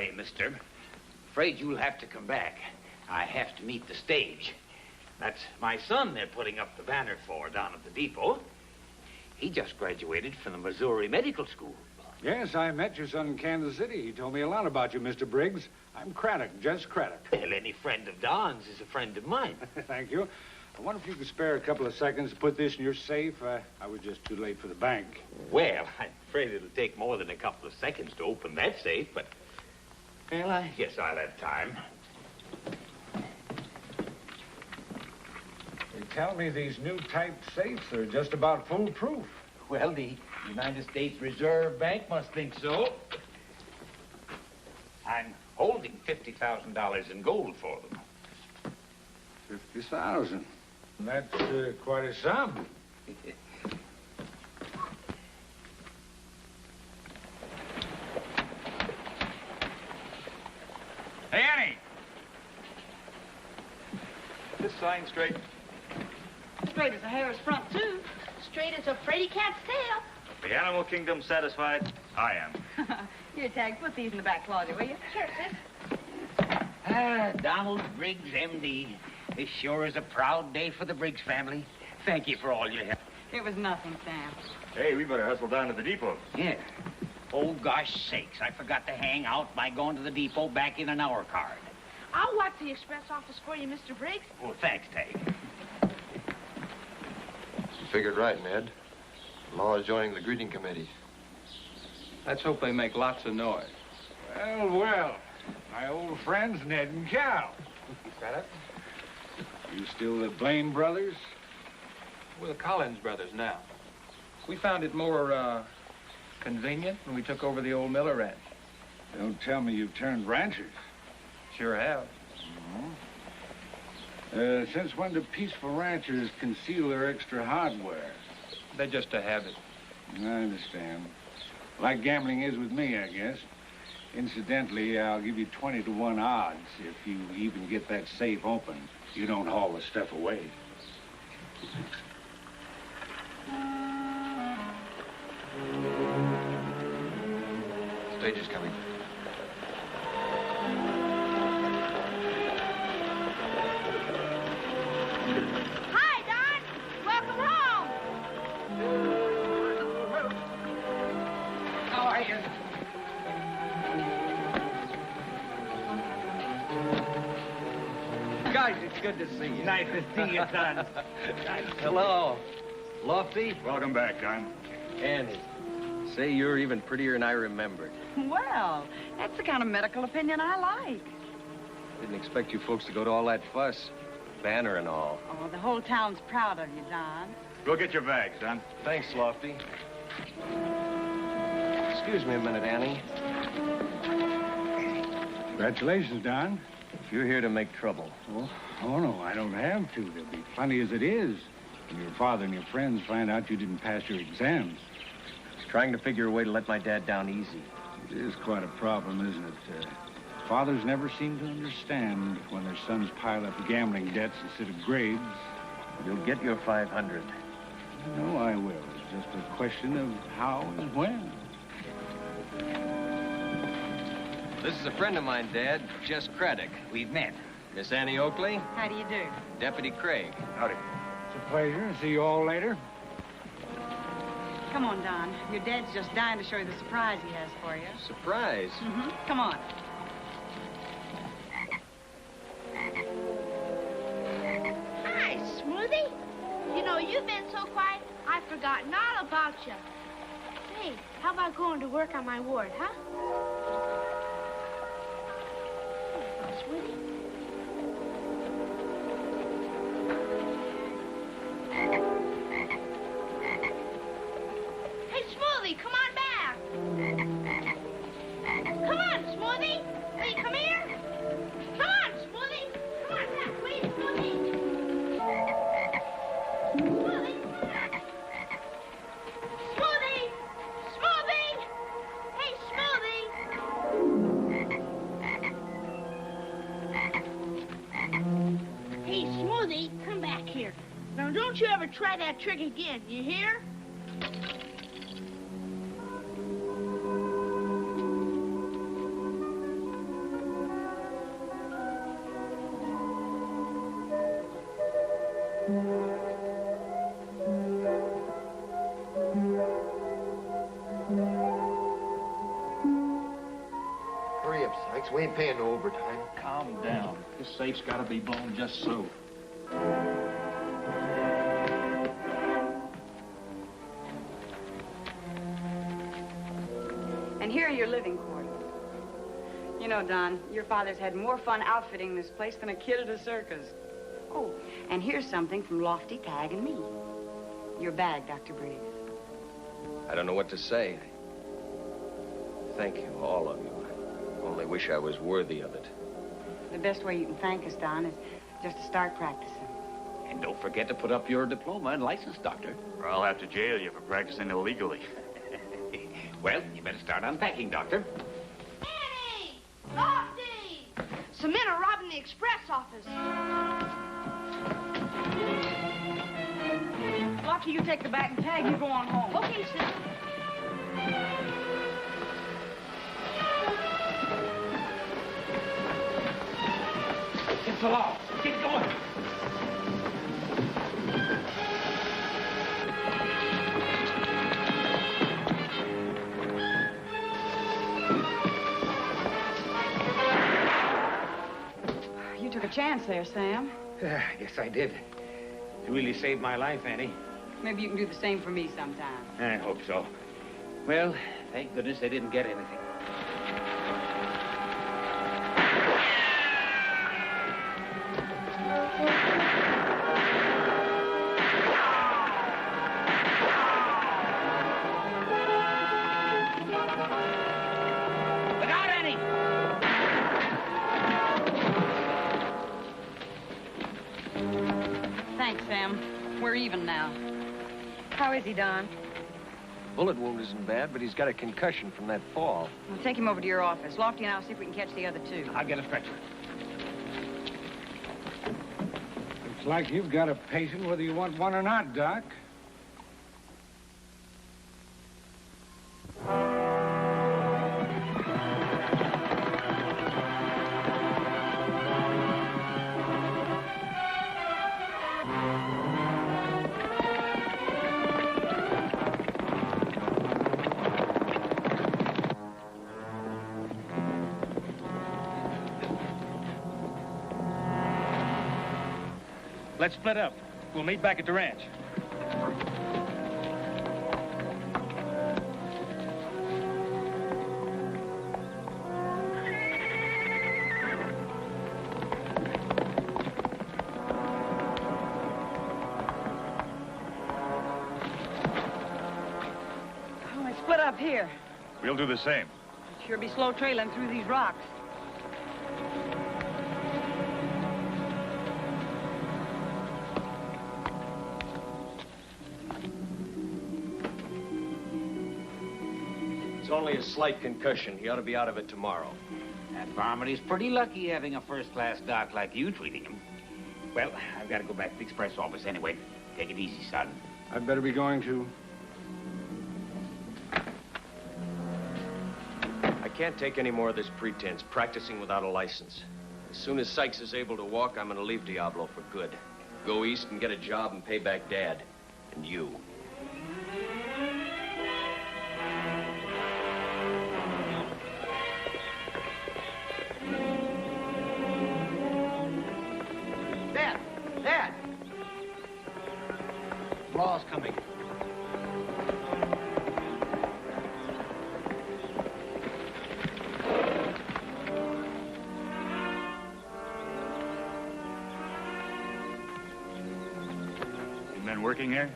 Sorry, mister. Afraid you'll have to come back. I have to meet the stage. That's my son they're putting up the banner for down at the depot. He just graduated from the Missouri Medical School. Yes, I met your son in Kansas City. He told me a lot about you, Mr. Briggs. I'm Craddock, Jess Craddock. Well, any friend of Don's is a friend of mine. Thank you. I wonder if you could spare a couple of seconds to put this in your safe. I was just too late for the bank. Well, I'm afraid it'll take more than a couple of seconds to open that safe, but... Well, I guess I'll have time. They tell me these new type safes are just about foolproof. Well, the United States Reserve Bank must think so. I'm holding $50,000 in gold for them. 50,000. That's quite a sum. Hey, Annie! This sign straight? Straight as a hare's front tooth. Straight as a Freddy cat's tail. The animal kingdom satisfied? I am. Here, Tag, put these in the back closet, will you? Sure, sis. Donald Briggs, M.D. This sure is a proud day for the Briggs family. Thank you for all your help. It was nothing, Sam. Hey, we better hustle down to the depot. Yeah. Oh, gosh sakes, I forgot to hang out by going to the depot back in an hour card. I'll watch the express office for you, Mr. Briggs. Well, thanks, Tag. You figured right, Ned. Laura's joining the greeting committee. Let's hope they make lots of noise. Well, well. My old friends, Ned and Cal. Craddock? You still the Blaine brothers? We're the Collins brothers now. We found it more, convenient when we took over the old Miller ranch. Don't tell me you've turned ranchers. Sure have. Since when do peaceful ranchers conceal their extra hardware? They're just a habit. I understand. Like gambling is with me, I guess. Incidentally, I'll give you 20 to 1 odds if you even get that safe open. You don't haul the stuff away. Stage is coming. Hi, Don. Welcome home. How are you? Guys, it's good to see you. Nice to see you, son. Hello. Lofty? Welcome back, Don. Annie. Say, you're even prettier than I remembered. Well, that's the kind of medical opinion I like. Didn't expect you folks to go to all that fuss. Banner and all. Oh, the whole town's proud of you, Don. Go get your bags, Don. Thanks, Lofty. Excuse me a minute, Annie. Congratulations, Don. If you're here to make trouble. Oh, no, I don't have to. There'll be plenty as it is. When your father and your friends find out you didn't pass your exams. Trying to figure a way to let my dad down easy. It is quite a problem, isn't it? Fathers never seem to understand when their sons pile up gambling debts instead of grades. You'll get your 500. No, I will. It's just a question of how and when. This is a friend of mine, Dad, Jess Craddock. We've met. Miss Annie Oakley, How do you do? Deputy Craig. Howdy. It's a pleasure. See you all later. Come on, Don. Your dad's just dying to show you the surprise he has for you. Surprise. Come on. Hi, Smoothie. You know, you've been so quiet, I've forgotten all about you. Hey, how about going to work on my ward, huh? Smoothie? Hey, Smoothie, come on back. Come on, Smoothie. Hey, come here. Come on, Smoothie. Come on back. Wait, Smoothie. Smoothie. Smoothie. Smoothie. Hey, Smoothie. Hey, Smoothie, come back here. Now, don't you ever try that trick again, you hear? Hurry up, Sykes. We ain't paying no overtime. Calm down. This safe's got to be blown just so. And here are your living quarters. You know, Don, your father's had more fun outfitting this place than a kid at a circus. Oh, and here's something from Lofty, Tag, and me. Your bag, Dr. Briggs. I don't know what to say. Thank you, all of you. I only wish I was worthy of it. The best way you can thank us, Don, is just to start practicing. And don't forget to put up your diploma and license, Doctor. Or I'll have to jail you for practicing illegally. Well, you better start unpacking, Doctor. Annie! Lofty! Some men are robbing the express office. Lofty, you take the bag, and Tag, you go on home. Okay, sis. Get the law. Get going. You took a chance there, Sam. Yes, I did. You really saved my life, Annie. Maybe you can do the same for me sometime. I hope so. Well, thank goodness they didn't get anything. Look out, Annie! Thanks, Sam. We're even now. How is he, Don? Bullet wound isn't bad, but he's got a concussion from that fall. We'll take him over to your office. Lofty and I'll see if we can catch the other two. I'll get a stretcher. Looks like you've got a patient whether you want one or not, Doc. Let's split up. We'll meet back at the ranch. Oh, let's split up here. We'll do the same. Sure be slow trailing through these rocks. It's only a slight concussion. He ought to be out of it tomorrow. That varmint is pretty lucky having a first-class doc like you treating him. Well, I've got to go back to the express office anyway. Take it easy, son. I'd better be going to. I can't take any more of this pretense, practicing without a license. As soon as Sykes is able to walk, I'm going to leave Diablo for good. Go east and get a job and pay back Dad. And you. Dad! Dad! Law's coming. You men working here?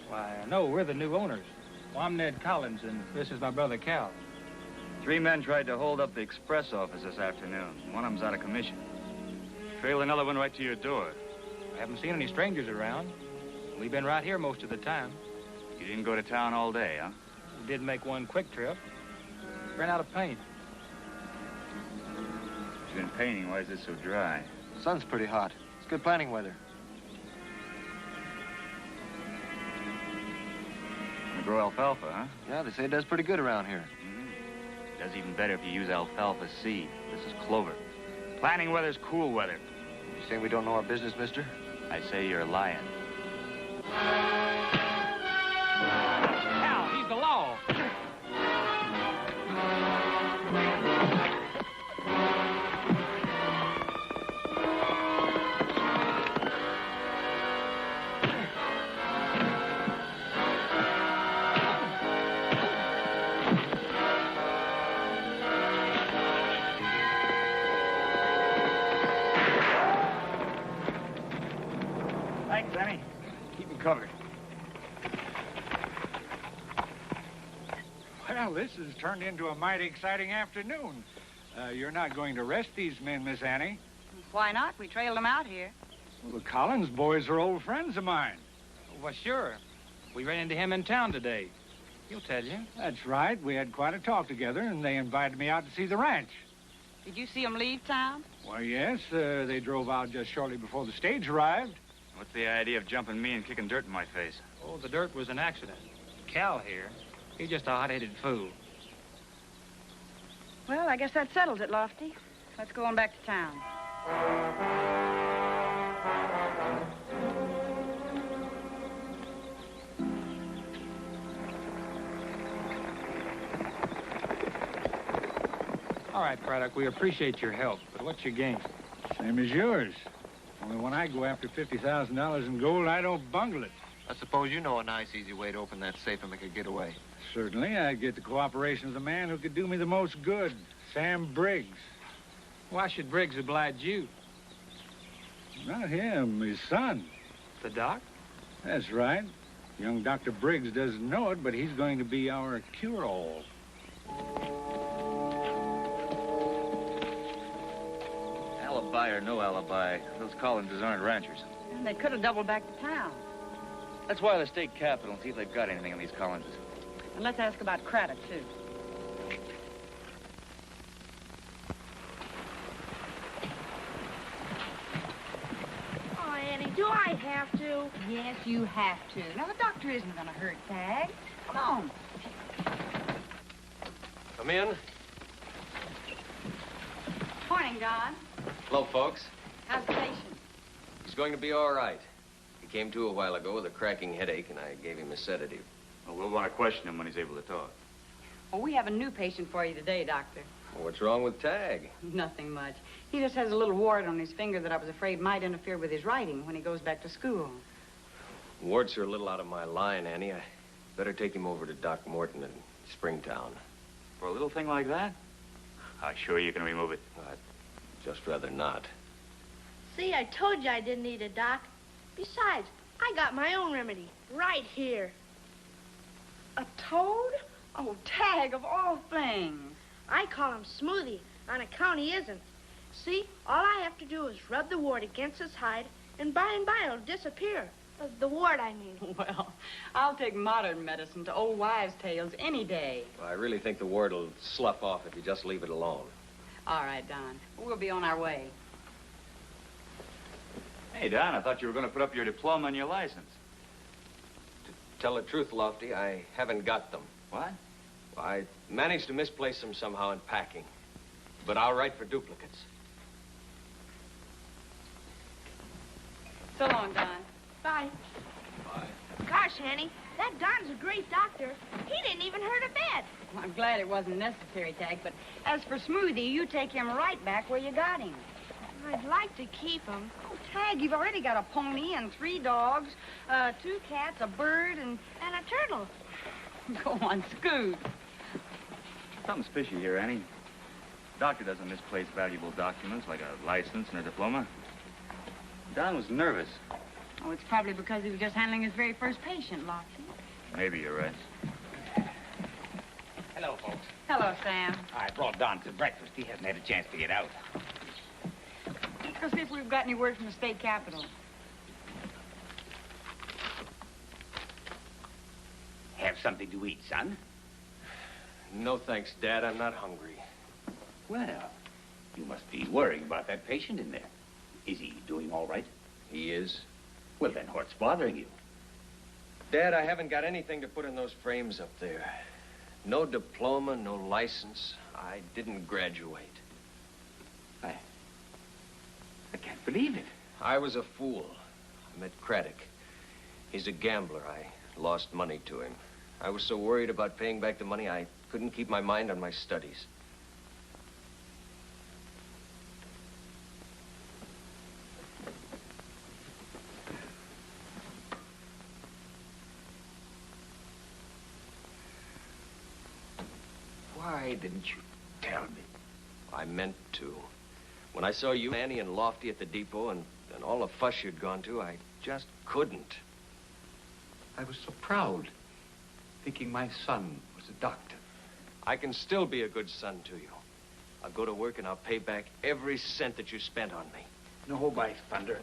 Why, no, we're the new owners. Well, I'm Ned Collins, and this is my brother Cal. 3 men tried to hold up the express office this afternoon. One of them's out of commission. Trailed another one right to your door. I haven't seen any strangers around. We've been right here most of the time. You didn't go to town all day, huh? We did make one quick trip. Ran out of paint. You've been painting. Why is it so dry? Sun's pretty hot. It's good planting weather. You grow alfalfa, huh? Yeah, they say it does pretty good around here. It does even better if you use alfalfa seed. This is clover. Planting weather's cool weather. You saying we don't know our business, mister? I say you're lying. Hal, he's the law. Thanks, Danny. Keep him covered. Well, this has turned into a mighty exciting afternoon. You're not going to arrest these men, Miss Annie. Why not? We trailed them out here. Well, the Collins boys are old friends of mine. Well, sure. We ran into him in town today. He'll tell you. That's right. We had quite a talk together, and they invited me out to see the ranch. Did you see them leave town? Well, yes, they drove out just shortly before the stage arrived. What's the idea of jumping me and kicking dirt in my face? Oh, the dirt was an accident. Cal here, he's just a hot-headed fool. Well, I guess that settles it, Lofty. Let's go on back to town. All right, Braddock, we appreciate your help, but what's your game? Same as yours. Only when I go after $50,000 in gold, I don't bungle it. I suppose you know a nice, easy way to open that safe and make a getaway. Certainly, I'd get the cooperation of the man who could do me the most good, Sam Briggs. Why should Briggs oblige you? Not him, his son. The doc? That's right. Young Dr. Briggs doesn't know it, but he's going to be our cure-all. Alibi or no alibi, those Collinses aren't ranchers. And they could have doubled back to town. Let's wire the state capitol and see if they've got anything on these Collinses. And let's ask about Craddock, too. Oh, Annie, do I have to? Yes, you have to. Now, the doctor isn't going to hurt Tag. Come on. Come in. Morning, Don. Hello, folks. How's the patient? He's going to be all right. He came to a while ago with a cracking headache, and I gave him a sedative. Well, we'll want to question him when he's able to talk. Well, we have a new patient for you today, Doctor. Well, what's wrong with Tag? Nothing much. He just has a little wart on his finger that I was afraid might interfere with his writing when he goes back to school. Warts are a little out of my line, Annie. I better take him over to Doc Morton in Springtown. For a little thing like that? I'm sure you can remove it. I'd just rather not. See, I told you I didn't need a doc. Besides, I got my own remedy right here. A toad? Oh, Tag, of all things. I call him Smoothie on account he isn't. See, all I have to do is rub the wart against his hide, and by and by it'll disappear. The wart, I mean. Well, I'll take modern medicine to old wives' tales any day. Well, I really think the wart will slough off if you just leave it alone. All right, Don. We'll be on our way. Hey, Don, I thought you were going to put up your diploma and your license. To tell the truth, Lofty, I haven't got them. What? Well, I managed to misplace them somehow in packing. But I'll write for duplicates. So long, Don. Bye. Bye. Gosh, Annie, that Don's a great doctor. He didn't even hurt a bed. Well, I'm glad it wasn't necessary, Tag, but as for Smoothie, you take him right back where you got him. I'd like to keep him. Oh, Tag, you've already got a pony and 3 dogs, 2 cats, a bird, and And a turtle. go on, scoot. Something's fishy here, Annie. Doctor doesn't misplace valuable documents like a license and a diploma. Don was nervous. Oh, it's probably because he was just handling his very first patient, Lofty. Maybe you're right. Hello, folks. Hello, Sam. I brought Don some breakfast. He hasn't had a chance to get out. Let's go see if we've got any word from the state capitol. Have something to eat, son? No thanks, Dad. I'm not hungry. Well, you must be worrying about that patient in there. Is he doing all right? He is. Well, then what's bothering you? Dad, I haven't got anything to put in those frames up there. No diploma, no license. I didn't graduate. I can't believe it. I was a fool. I met Craddock. He's a gambler. I lost money to him. I was so worried about paying back the money, I couldn't keep my mind on my studies. Why didn't you tell me? I meant to. When I saw you, Annie, and Lofty at the depot and all the fuss you'd gone to, I just couldn't. I was so proud, thinking my son was a doctor. I can still be a good son to you. I'll go to work and I'll pay back every cent that you spent on me. No, by thunder.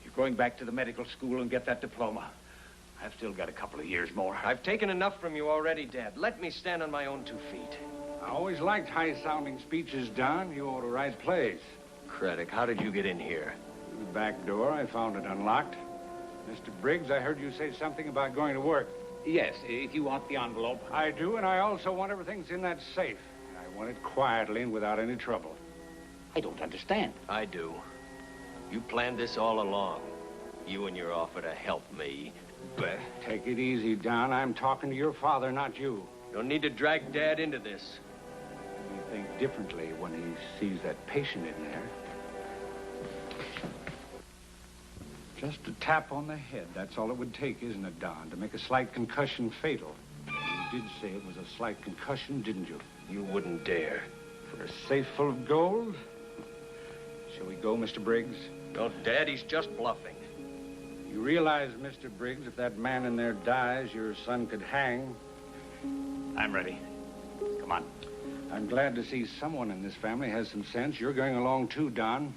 You're going back to the medical school and get that diploma. I've still got a couple of years more. I've taken enough from you already, Dad. Let me stand on my own 2 feet. I always liked high-sounding speeches, Don. You ought to write plays. Craddock, how did you get in here? Through the back door, I found it unlocked. Mr. Briggs, I heard you say something about going to work. Yes, if you want the envelope. I do, and I also want everything's in that safe. I want it quietly and without any trouble. I don't understand. I do. You planned this all along. You and your offer to help me. But Take it easy, Don. I'm talking to your father, not you. don't need to drag Dad into this. He thinks differently when he sees that patient in there. Just a tap on the head. That's all it would take, isn't it, Don, to make a slight concussion fatal? You did say it was a slight concussion, didn't you? You wouldn't dare. For a safe full of gold? Shall we go, Mr. Briggs? No, Dad, he's just bluffing. You realize, Mr. Briggs, if that man in there dies, your son could hang. I'm ready. Come on. I'm glad to see someone in this family has some sense. You're going along too, Don.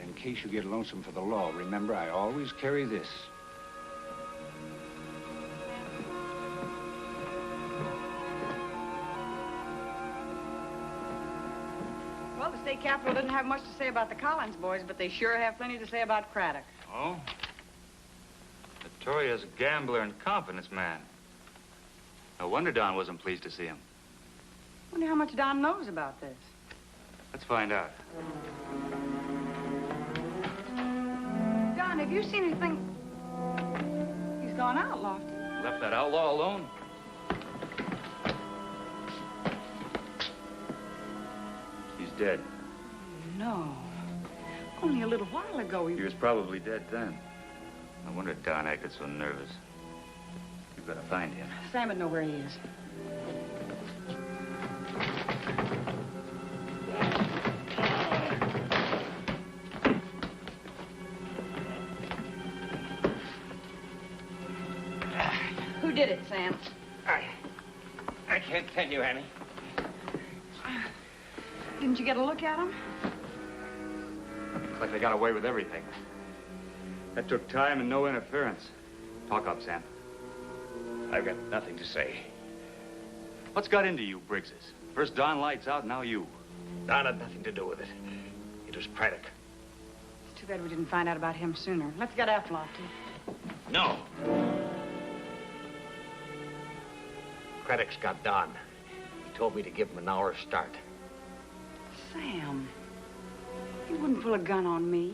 In case you get lonesome for the law, remember, I always carry this. Well, the state capitol didn't have much to say about the Collins boys, but they sure have plenty to say about Craddock. Oh? Notorious gambler and confidence man. No wonder Don wasn't pleased to see him. Wonder how much Don knows about this. Let's find out. Don, have you seen anything? He's gone out, Lofty. Left that outlaw alone? He's dead. No. Only a little while ago He was probably dead then. No wonder Don acted so nervous. You've got to find him. Sam would know where he is. Who did it, Sam? I can't tell you, Annie. Didn't you get a look at him? Looks like they got away with everything. That took time and no interference. Talk up, Sam. I've got nothing to say. What's got into you, Briggses? First Don lights out, now you. Don had nothing to do with it. It was Craddock. It's too bad we didn't find out about him sooner. Let's get after Lofty. No. Craddock's got Don. He told me to give him an hour's start. Sam, you wouldn't pull a gun on me.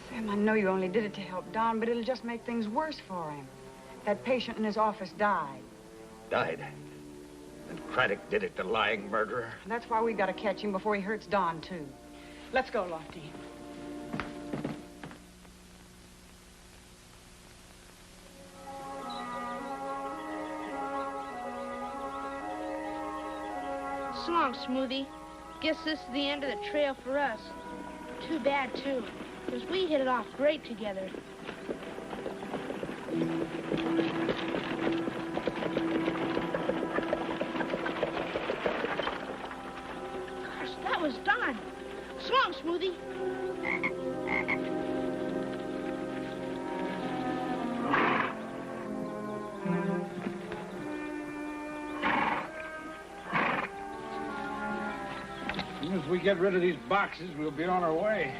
Sam, I know you only did it to help Don, but it'll just make things worse for him. That patient in his office died. Died. And Craddock did it, the lying murderer. That's why we got to catch him before he hurts Don, too. Let's go, Lofty. So long, Smoothie. Guess this is the end of the trail for us. Too bad, too, because we hit it off great together. Gosh, that was Don. So long, Smoothie. As soon as we get rid of these boxes, we'll be on our way.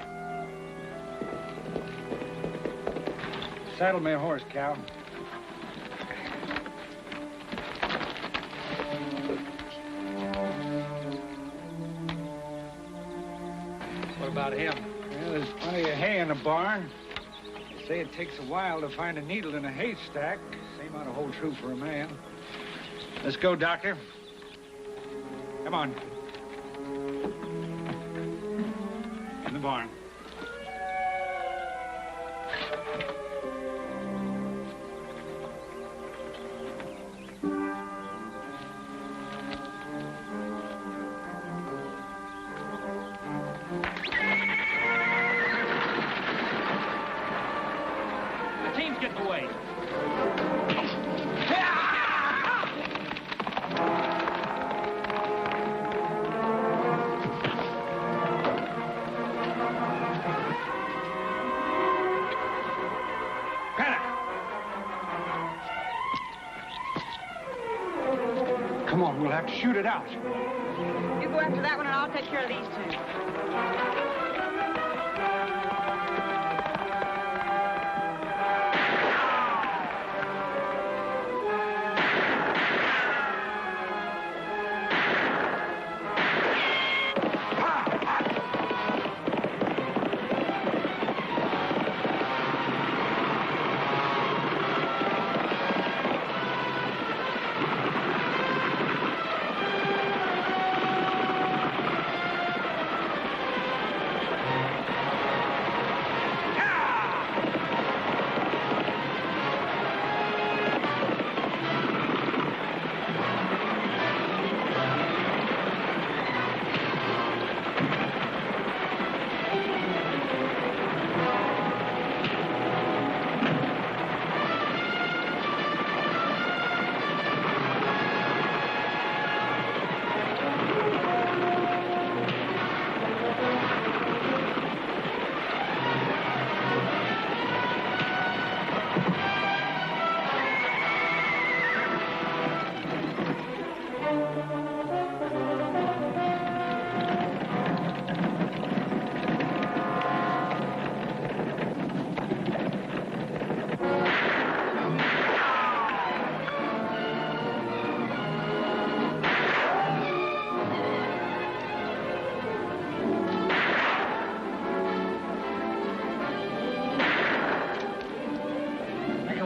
Saddle me a horse, Cal. about him? Well, there's plenty of hay in the barn. They say it takes a while to find a needle in a haystack. Same ought to hold true for a man. Let's go, Doctor. Come on. In the barn. Come on, we'll have to shoot it out. You go after that one, and I'll take care of these two.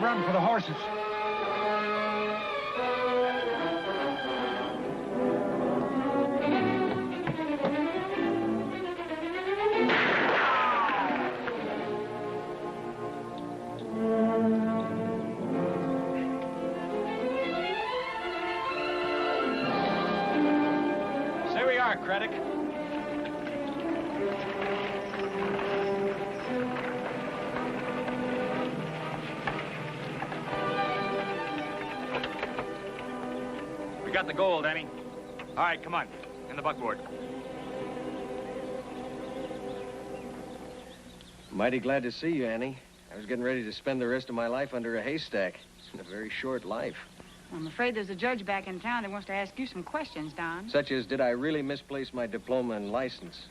Run for the horses. There we are, Craddock. We got the gold, Annie. All right, come on. In the buckboard. Mighty glad to see you, Annie. I was getting ready to spend the rest of my life under a haystack. It's been a very short life. I'm afraid there's a judge back in town that wants to ask you some questions, Don. Such as, did I really misplace my diploma and license?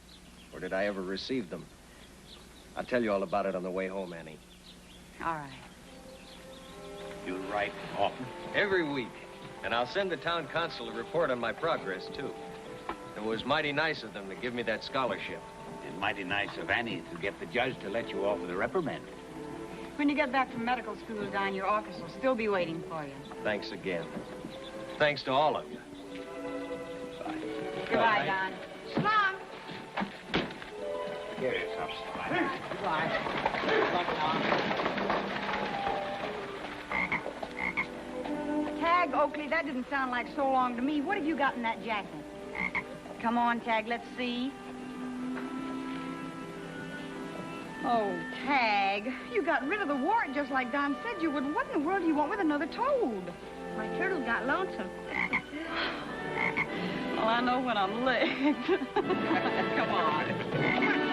Or did I ever receive them? I'll tell you all about it on the way home, Annie. All right. You write often? Every week. And I'll send the town council a report on my progress, too. It was mighty nice of them to give me that scholarship. And mighty nice of Annie to get the judge to let you off with a reprimand. When you get back from medical school, Don, your office will still be waiting for you. Thanks again. Thanks to all of you. Bye. Goodbye, Don. So long. Here it comes. Goodbye. Good luck, Don. Tag, Oakley, that didn't sound like so long to me. What have you got in that jacket? Come on, Tag, let's see. Oh, Tag, you got rid of the wart just like Don said you would. What in the world do you want with another toad? My turtle got lonesome. Well, I know when I'm licked. Come on.